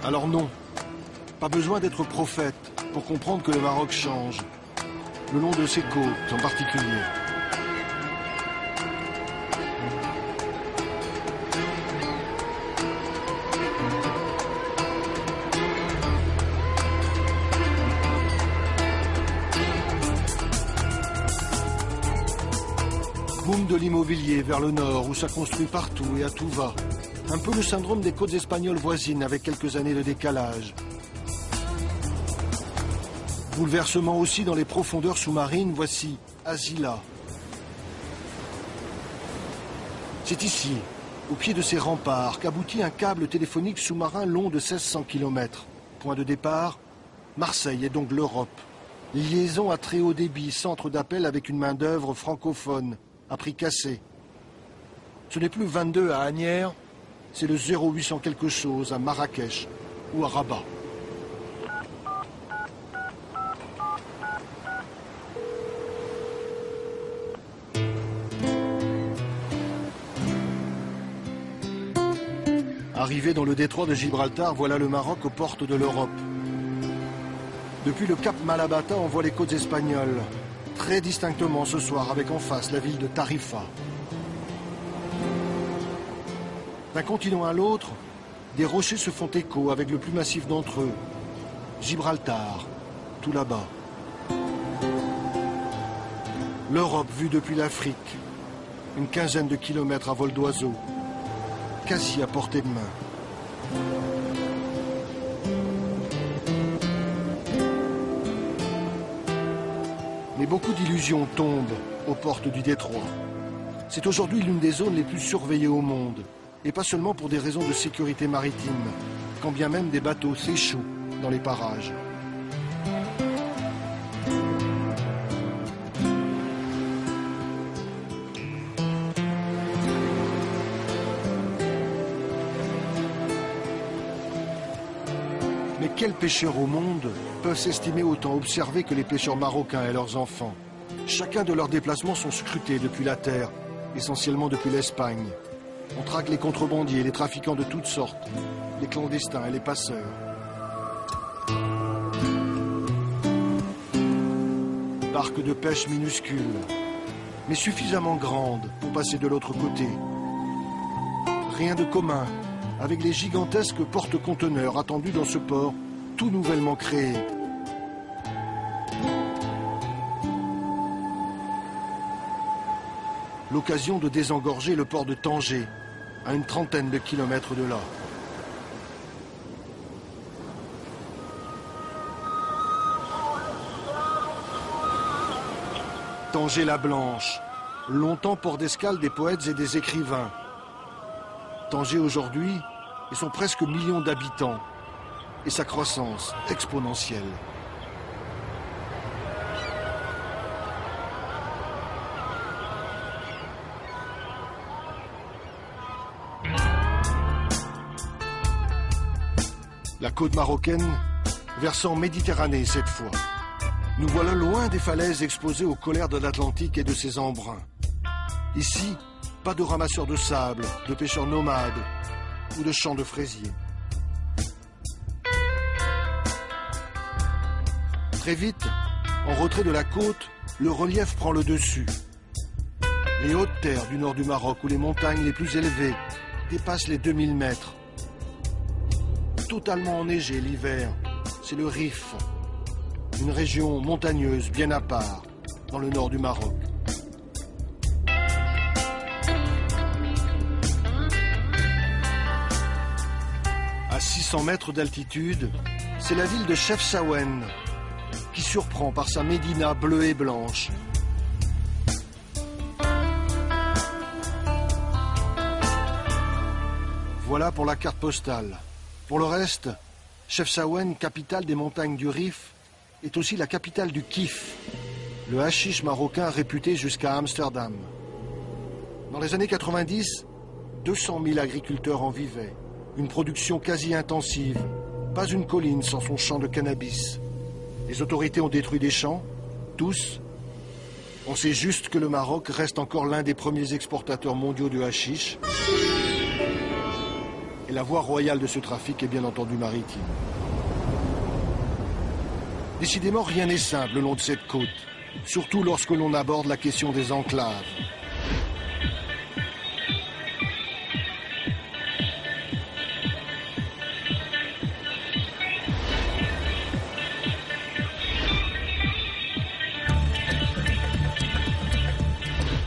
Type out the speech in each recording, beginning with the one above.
Alors non, pas besoin d'être prophète pour comprendre que le Maroc change, le long de ses côtes en particulier. Boom de l'immobilier vers le nord où ça construit partout et à tout va. Un peu le syndrome des côtes espagnoles voisines avec quelques années de décalage. Bouleversement aussi dans les profondeurs sous-marines, voici Azila. C'est ici, au pied de ces remparts, qu'aboutit un câble téléphonique sous-marin long de 1600 km. Point de départ, Marseille et donc l'Europe. Liaison à très haut débit, centre d'appel avec une main-d'œuvre francophone, à prix cassé. Ce n'est plus 22 à Asnières, c'est le 0800 quelque chose à Marrakech ou à Rabat. Arrivé dans le détroit de Gibraltar, voilà le Maroc aux portes de l'Europe. Depuis le cap Malabata, on voit les côtes espagnoles, très distinctement ce soir, avec en face la ville de Tarifa. D'un continent à l'autre, des rochers se font écho avec le plus massif d'entre eux, Gibraltar, tout là-bas. L'Europe vue depuis l'Afrique, une quinzaine de kilomètres à vol d'oiseau, quasi à portée de main. Mais beaucoup d'illusions tombent aux portes du détroit. C'est aujourd'hui l'une des zones les plus surveillées au monde. Et pas seulement pour des raisons de sécurité maritime, quand bien même des bateaux s'échouent dans les parages. Mais quels pêcheurs au monde peuvent s'estimer autant observés que les pêcheurs marocains et leurs enfants? Chacun de leurs déplacements sont scrutés depuis la terre, essentiellement depuis l'Espagne. On traque les contrebandiers, les trafiquants de toutes sortes, les clandestins et les passeurs. Barques de pêche minuscules, mais suffisamment grandes pour passer de l'autre côté. Rien de commun avec les gigantesques porte-conteneurs attendus dans ce port tout nouvellement créé. L'occasion de désengorger le port de Tanger, à une trentaine de kilomètres de là. Tanger la Blanche, longtemps port d'escale des poètes et des écrivains. Tanger aujourd'hui et son presque million d'habitants et sa croissance exponentielle. La côte marocaine, versant Méditerranée cette fois. Nous voilà loin des falaises exposées aux colères de l'Atlantique et de ses embruns. Ici, pas de ramasseurs de sable, de pêcheurs nomades ou de champs de fraisiers. Très vite, en retrait de la côte, le relief prend le dessus. Les hautes terres du nord du Maroc où les montagnes les plus élevées dépassent les 2000 mètres. Totalement enneigé l'hiver, c'est le Rif, une région montagneuse bien à part dans le nord du Maroc. À 600 mètres d'altitude, c'est la ville de Chefchaouen qui surprend par sa médina bleue et blanche. Voilà pour la carte postale. Pour le reste, Chefchaouen, capitale des montagnes du Rif, est aussi la capitale du kiff, le hashish marocain réputé jusqu'à Amsterdam. Dans les années 90, 200 000 agriculteurs en vivaient. Une production quasi intensive, pas une colline sans son champ de cannabis. Les autorités ont détruit des champs, tous. On sait juste que le Maroc reste encore l'un des premiers exportateurs mondiaux de hashish. Et la voie royale de ce trafic est bien entendu maritime. Décidément, rien n'est simple le long de cette côte, surtout lorsque l'on aborde la question des enclaves.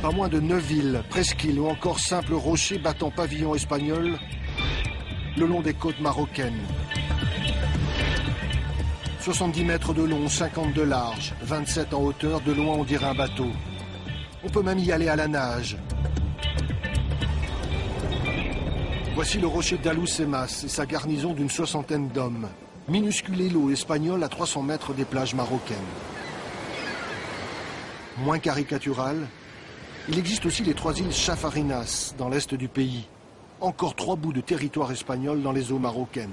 Pas moins de 9 villes, presqu'îles ou encore simples rochers battant pavillon espagnol le long des côtes marocaines. 70 mètres de long, 50 de large, 27 en hauteur, de loin on dirait un bateau. On peut même y aller à la nage. Voici le rocher d'Alucemas et sa garnison d'une 60aine d'hommes. Minuscule îlot espagnol à 300 mètres des plages marocaines. Moins caricatural, il existe aussi les 3 îles Chafarinas dans l'est du pays. Encore 3 bouts de territoire espagnol dans les eaux marocaines.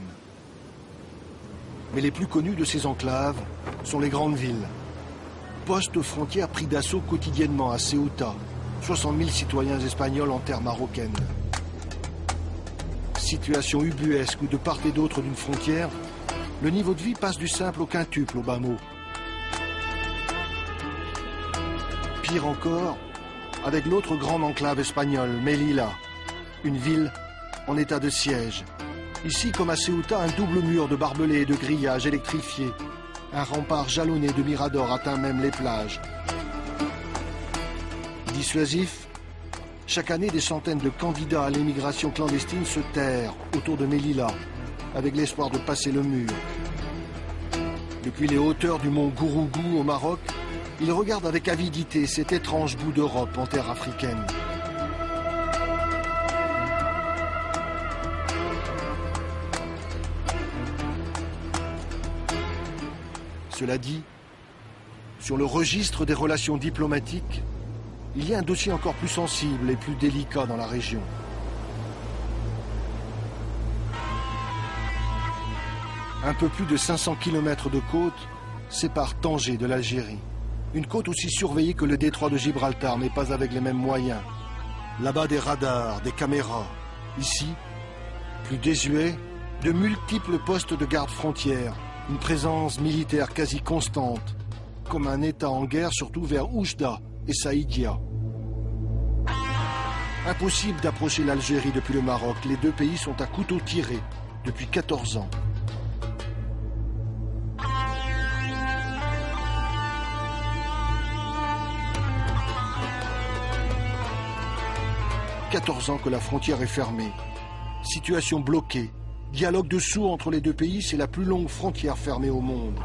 Mais les plus connus de ces enclaves sont les grandes villes. Postes frontières pris d'assaut quotidiennement à Ceuta. 60 000 citoyens espagnols en terre marocaine. Situation ubuesque où de part et d'autre d'une frontière, le niveau de vie passe du simple au quintuple au bas mot. Pire encore, avec l'autre grande enclave espagnole, Melilla, une ville en état de siège. Ici, comme à Ceuta, un double mur de barbelés et de grillages électrifiés. Un rempart jalonné de miradors atteint même les plages. Dissuasif, chaque année, des centaines de candidats à l'émigration clandestine se terrent autour de Melilla, avec l'espoir de passer le mur. Depuis les hauteurs du mont Gourougou au Maroc, ils regardent avec avidité cet étrange bout d'Europe en terre africaine. Cela dit, sur le registre des relations diplomatiques, il y a un dossier encore plus sensible et plus délicat dans la région. Un peu plus de 500 km de côte séparent Tanger de l'Algérie. Une côte aussi surveillée que le détroit de Gibraltar, mais pas avec les mêmes moyens. Là-bas, des radars, des caméras. Ici, plus désuet, de multiples postes de garde-frontières. Une présence militaire quasi constante, comme un État en guerre, surtout vers Oujda et Saïdia. Impossible d'approcher l'Algérie depuis le Maroc. Les deux pays sont à couteau tiré depuis 14 ans. « 14 ans que la frontière est fermée. Situation bloquée. Dialogue de sourds entre les deux pays, c'est la plus longue frontière fermée au monde. »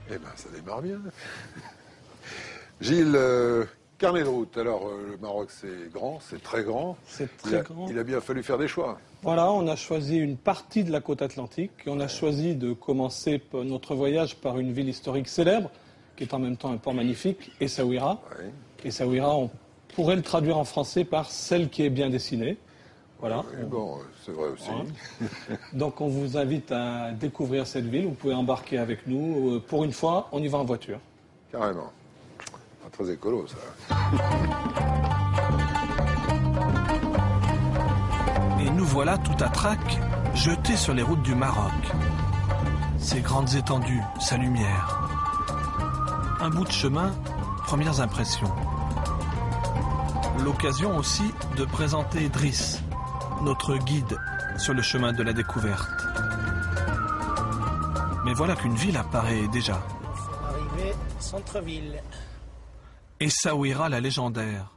Eh ben, ça démarre bien. Gilles, carnet de route. Alors, le Maroc, c'est grand, c'est très grand. C'est très grand. Il a bien fallu faire des choix. Voilà, on a choisi une partie de la côte atlantique. Et on a choisi de commencer notre voyage par une ville historique célèbre, qui est en même temps un port magnifique, Essaouira. Ouais. Essaouira, on pourrait le traduire en français par celle qui est bien dessinée. Voilà. Oui, bon, c'est vrai aussi. Voilà. Donc on vous invite à découvrir cette ville. Vous pouvez embarquer avec nous. Pour une fois, on y va en voiture. Carrément. Pas très écolo, ça. Et nous voilà tout à trac, jetés sur les routes du Maroc. Ses grandes étendues, sa lumière. Un bout de chemin, premières impressions. L'occasion aussi de présenter Driss, notre guide sur le chemin de la découverte. Mais voilà qu'une ville apparaît déjà. Arrivé centre-ville. Essaouira la légendaire.